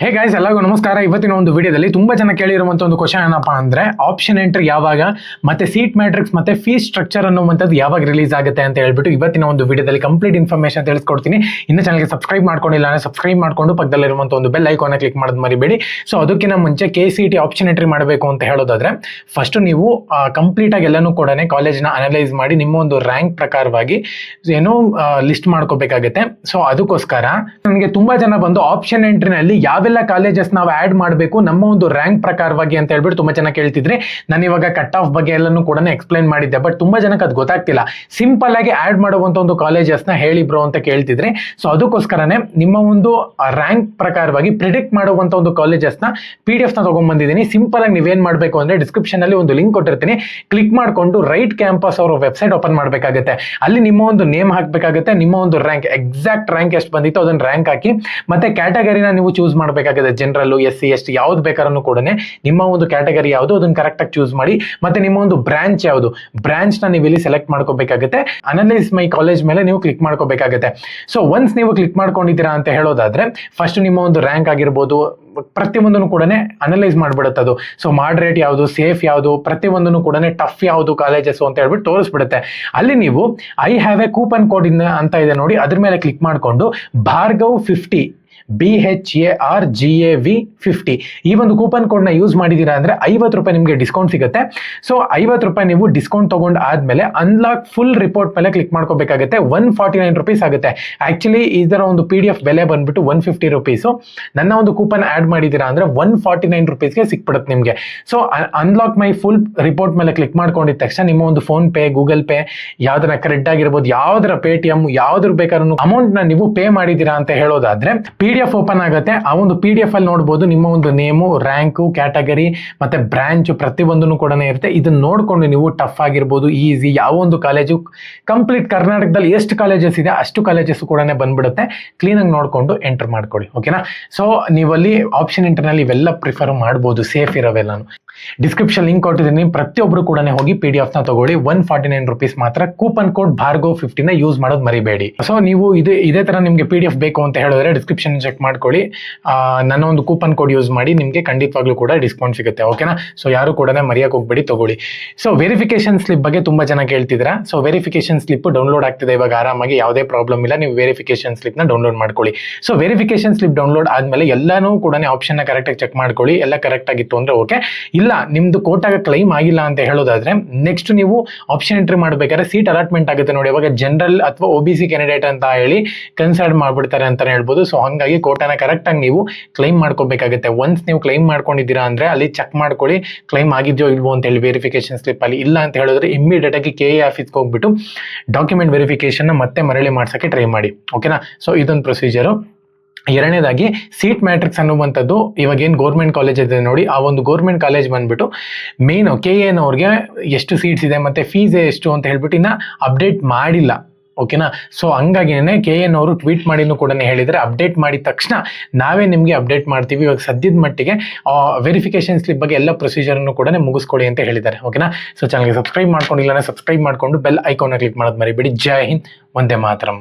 Hey guys, ಎಲ್ಲರಿಗೂ ನಮಸ್ಕಾರ. ಇವತ್ತಿನ ಒಂದು ವಿಡಿಯೋದಲ್ಲಿ ತುಂಬಾ ಜನ ಕೇಳಿರುವಂತ ಒಂದು ಕ್ವಶನ್ ಏನಪ್ಪಾ ಅಂದ್ರೆ ಆಪ್ಷನ್ ಎಂಟ್ರಿ ಯಾವಾಗ ಮತ್ತೆ ಸೀಟ್ ಮ್ಯಾಟ್ರಿಕ್ಸ್ ಮತ್ತೆ ಫೀಸ್ ಸ್ಟ್ರಕ್ಚರ್ ಅನ್ನುವಂಥದ್ದು ಯಾವಾಗ ರಿಲೀಸ್ ಆಗುತ್ತೆ ಅಂತ ಹೇಳ್ಬಿಟ್ಟು ಇವತ್ತಿನ ಒಂದು ವಿಡಿಯೋದಲ್ಲಿ ಕಂಪ್ಲೀಟ್ ಇನ್ಫಾರ್ಮೇಶನ್ ತಿಳಿಸ್ಕೊಡ್ತೀನಿ. ಇನ್ನು ಚಾನಲ್ಗೆ ಸಬ್ಸ್ಕ್ರೈಬ್ ಮಾಡ್ಕೊಂಡಿಲ್ಲ ಅಂದ್ರೆ ಸಬ್ಸ್ಕ್ರೈಬ್ ಮಾಡ್ಕೊಂಡು ಪಕ್ಕದಲ್ಲಿರುವಂತ ಒಂದು ಬೆಲ್ ಐಕಾನ್ ಕ್ಲಿಕ್ ಮಾಡೋದು ಮರಿಬೇಡಿ. ಸೊ ಅದಕ್ಕಿಂತ ಮುಂಚೆ KCET ಆಪ್ಷನ್ ಎಂಟ್ರಿ ಮಾಡಬೇಕು ಅಂತ ಹೇಳೋದಾದ್ರೆ ಫಸ್ಟ್ ನೀವು ಕಂಪ್ಲೀಟ್ ಆಗಿ ಎಲ್ಲಾನು ಕೂಡ ಕಾಲೇಜ್ನ ಅನಲೈಸ್ ಮಾಡಿ ನಿಮ್ಮ ಒಂದು ರ್ಯಾಂಕ್ ಪ್ರಕಾರವಾಗಿ ಏನೋ ಲಿಸ್ಟ್ ಮಾಡ್ಕೋಬೇಕಾಗುತ್ತೆ. ಸೊ ಅದಕ್ಕೋಸ್ಕರ ನನಗೆ ತುಂಬಾ ಜನ ಬಂದು ಆಪ್ಷನ್ ಎಂಟ್ರಿನಲ್ಲಿ ಯಾವೆಲ್ಲ ಕಾಲೇಜಸ್ ನಾವು ಆಡ್ ಮಾಡಬೇಕು ನಮ್ಮ ಒಂದು ರ್ಯಾಂಕ್ ಪ್ರಕಾರವಾಗಿ ಅಂತ ಹೇಳ್ಬಿಟ್ಟು ತುಂಬಾ ಜನ ಕೇಳ್ತಿದ್ರೆ ನಾನು ಇವಾಗ ಕಟ್ ಆಫ್ ಬಗ್ಗೆ ಎಲ್ಲಾನು ಕೂಡ ಎಕ್ಸ್ಪ್ಲೈನ್ ಮಾಡಿದ್ದೆ. ಬಟ್ ತುಂಬಾ ಜನಕ್ಕೆ ಅದು ಗೊತ್ತಾಗ್ತಿಲ್ಲ. ಸಿಂಪಲ್ ಆಗಿ ಆಡ್ ಮಾಡುವಂತ ಒಂದು ಕಾಲೇಜಸ್ ನ ಹೇಳಿ ಬ್ರೋ ಅಂತ ಕೇಳ್ತಿದ್ರೆ, ಸೊ ಅದಕ್ಕೋಸ್ಕರನೇ ನಿಮ್ಮ ಒಂದು ರ್ಯಾಂಕ್ ಪ್ರಕಾರವಾಗಿ ಪ್ರಿಡಿಕ್ಟ್ ಮಾಡುವಂತ ಒಂದು ಕಾಲೇಜಸ್ ನ PDF ನ ತಗೊಂಡ್ ಬಂದಿದ್ದೀನಿ. ಸಿಂಪಲ್ ಆಗಿ ನೀವೇನ್ ಮಾಡ್ಬೇಕು ಅಂದ್ರೆ ಡಿಸ್ಕ್ರಿಪ್ಷನ್ ಅಲ್ಲಿ ಒಂದು ಲಿಂಕ್ ಕೊಟ್ಟಿರ್ತೀನಿ, ಕ್ಲಿಕ್ ಮಾಡ್ಕೊಂಡು ರೈಟ್ ಕ್ಯಾಂಪಸ್ ಅವರ ವೆಬ್ಸೈಟ್ ಓಪನ್ ಮಾಡ್ಬೇಕಾಗುತ್ತೆ. ಅಲ್ಲಿ ನಿಮ್ಮ ಒಂದು ನೇಮ್ ಹಾಕ್ಬೇಕಾಗುತ್ತೆ, ನಿಮ್ಮ ಒಂದು ರ್ಯಾಂಕ್ ಎಕ್ಸಾಕ್ಟ್ ರ್ಯಾಂಕ್ ಎಷ್ಟು ಬಂದಿತ್ತು ಅದನ್ನ ರ್ಯಾಂಕ್ ಹಾಕಿ ಮತ್ತೆ ಕ್ಯಾಟಗರಿನ ನೀವು ಚೂಸ್ ಮಾಡಬೇಕಾಗುತ್ತೆ. ಜನರಲ್, SC, ST ಯಾವ್ದು ಬೇಕಾದ್ರೂ ಕೂಡ ನಿಮ್ಮ ಒಂದು ಕ್ಯಾಟಗರಿ ಯಾವುದು ಅದನ್ನ ಕರೆಕ್ಟ್ ಆಗಿ ಚೂಸ್ ಮಾಡಿ ಮತ್ತೆ ನಿಮ್ಮ ಒಂದು ಬ್ರಾಂಚ್ ಯಾವುದು ಬ್ರಾಂಚ್ ನ ನೀವು ಇಲ್ಲಿ ಸೆಲೆಕ್ಟ್ ಮಾಡ್ಕೋಬೇಕಾಗುತ್ತೆ. ಅನಲೈಸ್ ಮೈ ಕಾಲೇಜ್ ಮೇಲೆ ನೀವು ಕ್ಲಿಕ್ ಮಾಡ್ಕೋಬೇಕಾಗುತ್ತೆ. ಸೊ ಒನ್ಸ್ ನೀವು ಕ್ಲಿಕ್ ಮಾಡ್ಕೊಂಡಿದ್ದೀರಾ ಅಂತ ಹೇಳೋದಾದ್ರೆ ಫಸ್ಟ್ ನಿಮ್ಮ ಒಂದು ರ್ಯಾಂಕ್ ಆಗಿರ್ಬೋದು ಪ್ರತಿಯೊಂದನ್ನು ಕೂಡ ಅನಲೈಸ್ ಮಾಡ್ಬಿಡುತ್ತೆ ಅದು. ಸೊ ಮಾಡ್ರೇಟ್ ಯಾವುದು, ಸೇಫ್ ಯಾವುದು, ಪ್ರತಿಯೊಂದನ್ನು ಕೂಡ ಟಫ್ ಯಾವುದು ಕಾಲೇಜಸ್ ಅಂತ ಹೇಳ್ಬಿಟ್ಟು ತೋರಿಸ್ಬಿಡುತ್ತೆ. ಅಲ್ಲಿ ನೀವು I have A coupon code ಅಂತ ಇದೆ ನೋಡಿ, ಅದ್ರ ಮೇಲೆ ಕ್ಲಿಕ್ ಮಾಡ್ಕೊಂಡು ಭಾರ್ಗವ್ 50 BHARGAV 50 ಈ ಒಂದು ಕೂಪನ್ ಕೋಡ್ ನ ಯೂಸ್ ಮಾಡಿದೀರಾ ಅಂದ್ರೆ 50 ರೂಪಾಯಿ ನಿಮಗೆ ಡಿಸ್ಕೌಂಟ್ ಸಿಗುತ್ತೆ. ಸೊ 50 ರೂಪಾಯಿ ನೀವು ಡಿಸ್ಕೌಂಟ್ ತಗೊಂಡ್ ಆದ್ಮೇಲೆ ಅನ್ಲಾಕ್ ಫುಲ್ ರಿಪೋರ್ಟ್ ಮೇಲೆ ಕ್ಲಿಕ್ ಮಾಡ್ಕೋಬೇಕಾಗುತ್ತೆ. 149 ರೂಪೀಸ್ ಆಗುತ್ತೆ. ಆಕ್ಚುಲಿ ಇದರ ಒಂದು PDF ಬೆಲೆ ಬಂದ್ಬಿಟ್ಟು 150 ರೂಪೀಸ್. ನನ್ನ ಒಂದು ಕೂಪನ್ ಆಡ್ ಮಾಡಿದೀರಾ ಅಂದ್ರೆ 149 ರೂಪೀಸ್ಗೆ ಸಿಕ್ಬಿಡುತ್ತೆ ನಿಮಗೆ. So unlock my full report ಮೇಲೆ ಕ್ಲಿಕ್ ಮಾಡ್ಕೊಂಡಿದ ತಕ್ಷಣ ನಿಮ್ಮ ಒಂದು ಫೋನ್ ಪೇ, ಗೂಗಲ್ ಪೇ, ಯಾವ್ದರ ಕ್ರೆಡಿಟ್ ಆಗಿರ್ಬೋದು, ಯಾವ್ದರ Paytm, ಯಾವ್ದ್ರ ಬೇಕಾದ್ರೂ ಅಮೌಂಟ್ ನ ನೀವು ಪೇ ಮಾಡಿದೀರಾ ಅಂತ ಹೇಳೋದಾದ್ರೆ PDF ಓಪನ್ ಆಗುತ್ತೆ. ಆ ಒಂದು PDF ಅಲ್ಲಿ ನೋಡಬಹುದು ನಿಮ್ಮ ಒಂದು ನೇಮು, ರ್ಯಾಂಕು, ಕ್ಯಾಟಗರಿ ಮತ್ತೆ ಬ್ರಾಂಚ್ ಪ್ರತಿಯೊಂದನ್ನು ಕೂಡ ಇರುತ್ತೆ. ಇದನ್ನ ನೋಡ್ಕೊಂಡು ನೀವು ಟಫ್ ಆಗಿರ್ಬೋದು, ಈಸಿ, ಯಾವ ಒಂದು ಕಾಲೇಜು ಕಂಪ್ಲೀಟ್ ಕರ್ನಾಟಕದಲ್ಲಿ ಎಷ್ಟು ಕಾಲೇಜಸ್ ಇದೆ ಅಷ್ಟು ಕಾಲೇಜಸ್ ಕೂಡ ಬಂದ್ಬಿಡುತ್ತೆ. ಕ್ಲೀನ್ ಆಗಿ ನೋಡ್ಕೊಂಡು ಎಂಟರ್ ಮಾಡ್ಕೊಳ್ಳಿ, ಓಕೆನಾ. ಸೊ ನೀವಲ್ಲಿ ಆಪ್ಷನ್ ಎಂಟರ್ನಲ್ಲಿ ಇವೆಲ್ಲ ಪ್ರಿಫರ್ ಮಾಡ್ಬೋದು, ಸೇಫ್ ಇರೋವೆಲ್ಲಾನು. ಡಿಸ್ಕ್ರಿಪ್ಷನ್ ಲಿಂಕ್ ಕೊಟ್ಟಿದ್ದೀನಿ, ಪ್ರತಿಯೊಬ್ರು ಕೂಡ ಹೋಗಿ PDF ನ ತಗೊಳ್ಳಿ. 149 ರೂಪೀಸ್ ಮಾತ್ರ. ಕೂಪನ್ ಕೋಡ್ ಭಾರ್ಗವ್ 50 ನ ಯೂಸ್ ಮಾಡೋದು ಮರಿಬೇಡಿ. ಸೊ ನೀವು ಇದೇ ತರ ನಿಮ್ಗೆ PDF ಬೇಕು ಅಂತ ಹೇಳಿದ್ರೆ ಡಿಸ್ಕ್ರಿಪ್ಷನ್ ಚೆಕ್ ಮಾಡ್ಕೊಳ್ಳಿ. ನನ್ನ ಒಂದು ಕೂಪನ್ ಕೋಡ್ ಯೂಸ್ ಮಾಡಿ ನಿಮ್ಗೆ ಖಂಡಿತವಾಗ್ಲೂ ಕೂಡ ಡಿಸ್ಕೌಂಟ್ ಸಿಗುತ್ತೆ, ಓಕೆನಾ. ಸೊ ಯಾರು ಕೂಡ ಮರೆಯಕ್ಕೆ ಹೋಗ್ಬೇಡಿ, ತಗೊಳ್ಳಿ. ಸೊ ವೆರಿಫಿಕೇಶನ್ ಸ್ಲಿಪ್ ಬಗ್ಗೆ ತುಂಬಾ ಜನ ಕೇಳ್ತಿದ್ರ. ಸೊ ವೆರಿಫಿಕೇಶನ್ ಸ್ಲಿಪ್ ಡೌನ್ಲೋಡ್ ಆಗ್ತಿದೆ ಇವಾಗ ಆರಾಮಾಗಿ, ಯಾವುದೇ ಪ್ರಾಬ್ಲಮ್ ಇಲ್ಲ. ನೀವು ವೆರಿಫಿಕೇಶನ್ ಸ್ಲಿಪ್ ನ ಡೌನ್ಲೋಡ್ ಮಾಡ್ಕೊಳ್ಳಿ. ಸೊ ವೆರಿಫಿಕೇಶನ್ ಸ್ಲಿಪ್ ಡೌನ್ಲೋಡ್ ಆದ್ಮೇಲೆ ಎಲ್ಲಾನು ಕೂಡ ಆಪ್ಷನ್ ನ ಕರೆಕ್ಟ್ ಆಗಿ ಚೆಕ್ ಮಾಡ್ಕೊಳ್ಳಿ. ಎಲ್ಲ ಕರೆಕ್ಟ್ ಆಗಿತ್ತು ಅಂದ್ರೆ ಓಕೆ. ಇಲ್ಲ ನಿಮ್ದು ಕೋಟಾಗ ಕ್ಲೈಮ್ ಆಗಿಲ್ಲ ಅಂತ ಹೇಳೋದಾದ್ರೆ ನೆಕ್ಸ್ಟ್ ನೀವು ಆಪ್ಷನ್ ಎಂಟ್ರಿ ಮಾಡ್ಬೇಕಾದ್ರೆ ಸೀಟ್ ಅಲಾಟ್ಮೆಂಟ್ ಆಗುತ್ತೆ ನೋಡಿ. ಇವಾಗ ಜನರಲ್ ಅಥವಾ OBC ಕ್ಯಾಂಡಿಡೇಟ್ ಅಂತ ಹೇಳಿ ಕನ್ಸಿಡರ್ ಮಾಡ್ಬಿಡ್ತಾರೆ ಅಂತಾನೆ ಹೇಳ್ಬೋದು. ಸೊ ಹಂಗಾಗಿ ಕೋಟಾನ ಕರೆಕ್ಟ್ ಆಗಿ ನೀವು ಕ್ಲೈಮ್ ಮಾಡ್ಕೋಬೇಕಾಗುತ್ತೆ. ಒನ್ಸ್ ನೀವು ಕ್ಲೈಮ್ ಮಾಡ್ಕೊಂಡಿದ್ದೀರಾ ಅಂದ್ರೆ ಅಲ್ಲಿ ಚೆಕ್ ಮಾಡ್ಕೊಳ್ಳಿ ಕ್ಲೈಮ್ ಆಗಿದೆಯೋ ಇಲ್ವೋ ಅಂತ ಹೇಳಿ ವೆರಿಫಿಕೇಶನ್ ಸ್ಲಿಪ್ ಅಲ್ಲಿ. ಇಲ್ಲ ಅಂತ ಹೇಳಿದ್ರೆ ಇಮಿಡಿಯೇಟ್ ಆಗಿ KA ಆಫೀಸ್ಗೆ ಹೋಗ್ಬಿಟ್ಟು ಡಾಕ್ಯುಮೆಂಟ್ ವೆರಿಫಿಕೇಶನ್ ಮತ್ತೆ ಮರಳಿ ಮಾಡ್ಸಕ್ಕೆ ಟ್ರೈ ಮಾಡಿ, ಓಕೆನಾ. ಸೊ ಇದೊಂದು ಪ್ರೊಸೀಜರು. ಎರಡನೇದಾಗಿ ಸೀಟ್ ಮ್ಯಾಟ್ರಿಕ್ಸ್ ಅನ್ನುವಂಥದ್ದು ಇವಾಗ ಏನು ಗೌರ್ಮೆಂಟ್ ಕಾಲೇಜ್ ಇದೆ ನೋಡಿ, ಆ ಒಂದು ಗೌರ್ಮೆಂಟ್ ಕಾಲೇಜ್ ಬಂದ್ಬಿಟ್ಟು ಮೇನ್ KA ಎಷ್ಟು ಸೀಟ್ಸ್ ಇದೆ ಮತ್ತೆ ಫೀಸ್ ಎಷ್ಟು ಅಂತ ಹೇಳ್ಬಿಟ್ಟು ಇನ್ನ ಅಪ್ಡೇಟ್ ಮಾಡಿಲ್ಲ, ಓಕೆನಾ. ಸೊ ಹಂಗಾಗಿನೇ KA ಟ್ವೀಟ್ ಮಾಡಿನೂ ಕೂಡ ಹೇಳಿದರೆ ಅಪ್ಡೇಟ್ ಮಾಡಿದ ತಕ್ಷಣ ನಾವೇ ನಿಮಗೆ ಅಪ್ಡೇಟ್ ಮಾಡ್ತೀವಿ. ಇವಾಗ ಸದ್ಯದ ಮಟ್ಟಿಗೆ ವೆರಿಫಿಕೇಶನ್ ಸ್ಲಿಪ್ ಬಗ್ಗೆ ಎಲ್ಲ ಪ್ರೊಸೀಜರನ್ನು ಕೂಡ ಮುಗಿಸ್ಕೊಳ್ಳಿ ಅಂತ ಹೇಳಿದ್ದಾರೆ, ಓಕೆನಾ. ಸೊ ಚಾನಲ್ಗೆ ಸಬ್ಸ್ಕ್ರೈಬ್ ಮಾಡ್ಕೊಂಡಿಲ್ಲ ಸಬ್ಸ್ಕ್ರೈಬ್ ಮಾಡ್ಕೊಂಡು ಬೆಲ್ ಐಕಾನ್ ಕ್ಲಿಕ್ ಮಾಡೋದು ಮರಿಬೇಡಿ. ಜೈ ಹಿಂದ್, ವಂದೇ ಮಾತರಂ.